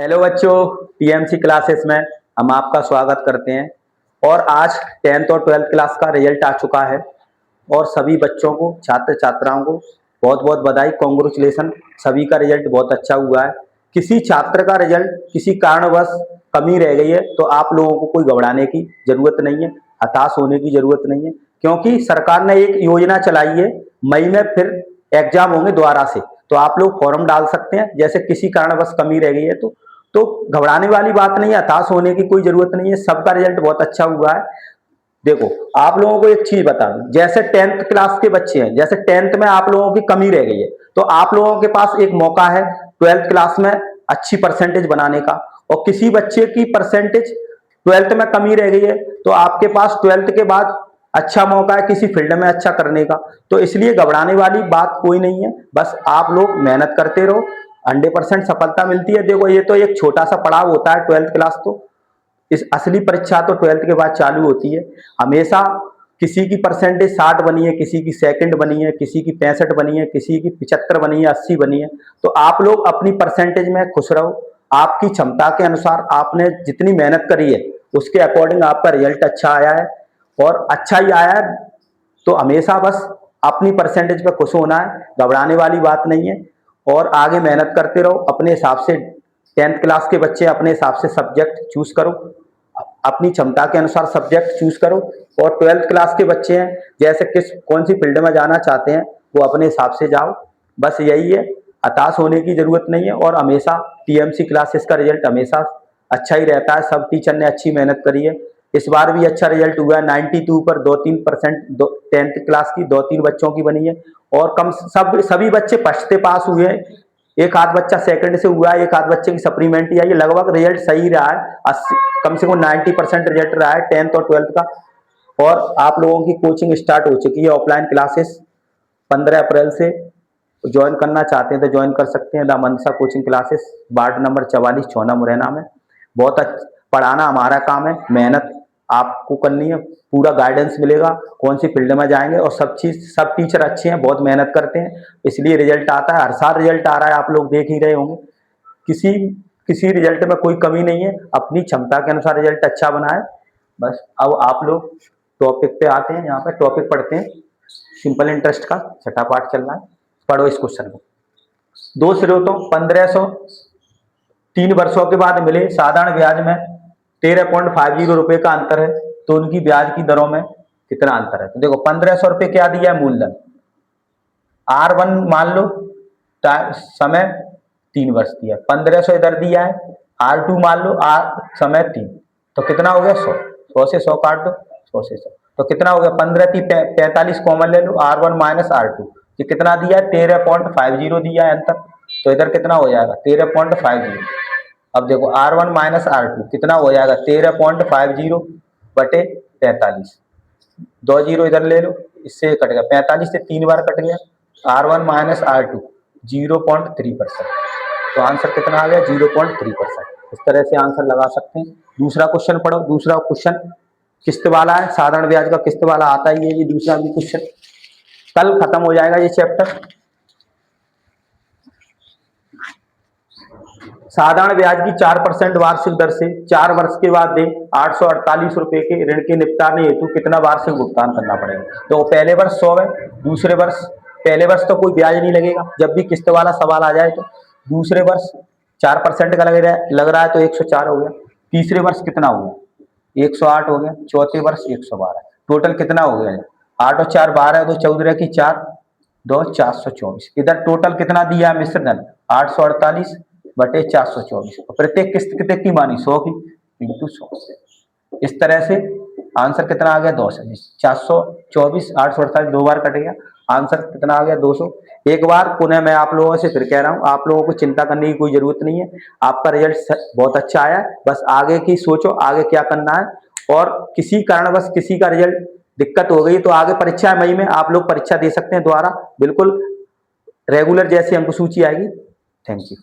Hello बच्चों, TMC classes में हम आपका स्वागत करते हैं। और आज 10th और 12th क्लास का रिजल्ट आ चुका है और सभी बच्चों को, छात्र छात्राओं को बहुत बहुत बधाई, कॉन्ग्रेचुलेसन। सभी का रिजल्ट बहुत अच्छा हुआ है। किसी छात्र का रिजल्ट किसी कारणवश कमी रह गई है तो आप लोगों को कोई घबराने की जरूरत नहीं है, हताश होने की जरूरत नहीं है, क्योंकि सरकार ने एक योजना चलाई है। मई में फिर एग्जाम होंगे दोबारा से, तो आप लोग फॉर्म डाल सकते हैं। जैसे किसी कारणवश कमी रह गई है तो घबराने वाली बात नहीं है, हताश होने की कोई जरूरत नहीं है। सबका रिजल्ट बहुत अच्छा हुआ है। देखो, आप लोगों को एक चीज बता दूं, जैसे 10th क्लास के बच्चे हैं, जैसे 10th में आप लोगों की कमी रह गई है तो आप लोगों के पास एक मौका है 12th क्लास में अच्छी परसेंटेज बनाने का। और किसी बच्चे की परसेंटेज 12th में कमी रह गई है तो आपके पास 12th के बाद अच्छा मौका है किसी फील्ड में अच्छा करने का। तो इसलिए घबराने वाली बात कोई नहीं है, बस आप लोग मेहनत करते रहो, 100% सफलता मिलती है। देखो, ये तो एक छोटा सा पड़ाव होता है 12th क्लास, तो इस असली परीक्षा तो 12th के बाद चालू होती है। हमेशा किसी की परसेंटेज 60 बनी है, किसी की सेकंड बनी है, किसी की 65 बनी है, किसी की 75 बनी है, 80 बनी है। तो आप लोग अपनी परसेंटेज में खुश रहो। आपकी क्षमता के अनुसार आपने जितनी मेहनत करी है उसके अकॉर्डिंग आपका रिजल्ट अच्छा आया है और अच्छा ही आया है। तो हमेशा बस अपनी परसेंटेज पे खुश होना है, घबराने वाली बात नहीं है। और आगे मेहनत करते रहो अपने हिसाब से। 10th क्लास के बच्चे अपने हिसाब से सब्जेक्ट चूज करो, अपनी क्षमता के अनुसार सब्जेक्ट चूज करो। और 12th क्लास के बच्चे हैं, जैसे कौन सी फील्ड में जाना चाहते हैं वो अपने हिसाब से जाओ। बस यही है, हताश होने की जरूरत नहीं है। और हमेशा टीएमसी क्लासेस का रिजल्ट हमेशा अच्छा ही रहता है। सब टीचर ने अच्छी मेहनत करी है। इस बार भी अच्छा रिजल्ट हुआ है, 92 पर 2-3% 10th क्लास की 2-3 बच्चों की बनी है। और सभी बच्चे फर्स्ट से पास हुए हैं। एक आध बच्चा सेकंड से हुआ है, एक आध बच्चे की सप्लीमेंट्री आई है। लगभग रिजल्ट सही रहा है, 80 कम से कम 90% रिजल्ट रहा है 10th और 12th का। और आप लोगों की कोचिंग स्टार्ट हो चुकी है, ऑफलाइन क्लासेस 15 अप्रैल से। ज्वाइन करना चाहते हैं तो ज्वाइन कर सकते हैं। The Mansa coaching classes, ward number 44, Chhona Morena में। बहुत अच्छा पढ़ाना हमारा काम है, मेहनत आपको करनी है, पूरा गाइडेंस मिलेगा कौन सी फील्ड में जाएंगे। और सब चीज, सब टीचर अच्छे हैं, बहुत मेहनत करते हैं, इसलिए रिजल्ट आता है। हर साल रिजल्ट आ रहा है, आप लोग देख ही रहे होंगे। किसी किसी रिजल्ट में कोई कमी नहीं है, अपनी क्षमता के अनुसार रिजल्ट अच्छा बनाए। बस अब आप लोग टॉपिक पे आते हैं। यहाँ पे टॉपिक पढ़ते हैं, सिंपल इंटरेस्ट का छठा पाठ चल रहा है। पढ़ो इस क्वेश्चन को। दो स्रोतों 1500 3 वर्षों के बाद मिले साधारण ब्याज में 13.50 रुपए का अंतर है, तो उनकी ब्याज की दरों में कितना अंतर है। तो देखो, 1500 रुपए क्या दिया है मूलधन, R1 मान लो, समय 3 वर्ष दिया, 1500 इधर दिया है। R2 मान लो, समय 3, तो कितना हो गया 100, 100 से 100 काट दो, 100 से 100, तो कितना हो गया 15 की 45 कॉमन ले लो, R1 माइनस R2। ये कितना दिया है 13.50 दिया है अंतर, तो इधर कितना हो जाएगा 13.50। अब देखो R1 माइनस R2 कितना हो जाएगा 13.50 बटे 45, 2 जीरो इधर ले लो, इससे कट गया 45 से 3 बार कट गया। R1 माइनस R2 0.3%, तो आंसर कितना आ गया 0.3%। इस तरह से आंसर लगा सकते हैं। दूसरा क्वेश्चन पढ़ो। दूसरा क्वेश्चन किस्त वाला है, साधारण ब्याज का किस्त वाला आता ही है। ये दूसरा भी क्वेश्चन, कल खत्म हो जाएगा ये चैप्टर। साधारण ब्याज की 4% वार्षिक दर से 4 वर्ष के बाद दे 848 रुपए के ऋण के निपटाने हेतु कितना वार्षिक भुगतान करना पड़ेगा। तो पहले वर्ष 100 है, दूसरे वर्ष, पहले वर्ष तो कोई ब्याज नहीं लगेगा जब भी किस्त वाला सवाल आ जाए। तो दूसरे वर्ष 4% का लग रहा है तो 104 हो गया। तीसरे वर्ष कितना हो गया 108 हो गया। चौथे वर्ष 112। टोटल कितना हो गया 8 और 4 12, 2 14 की 4, 2 424। इधर टोटल कितना दिया है मिश्रधन 848 बटे 424। प्रत्येक किस्त कितने की मानी 100 की, इंटू 100। इस तरह से आंसर कितना आ गया 200। 424 848 दो बार कट गया, आंसर कितना आ गया 200। एक बार पुनः मैं आप लोगों से फिर कह रहा हूँ, आप लोगों को चिंता करने की कोई जरूरत नहीं है। आपका रिजल्ट बहुत अच्छा आया, बस आगे की सोचो आगे क्या करना है। और किसी कारणवश किसी का रिजल्ट दिक्कत हो गई तो आगे परीक्षा मई में आप लोग परीक्षा दे सकते हैं दोबारा, बिल्कुल रेगुलर जैसी अंक सूची आएगी। Thank you.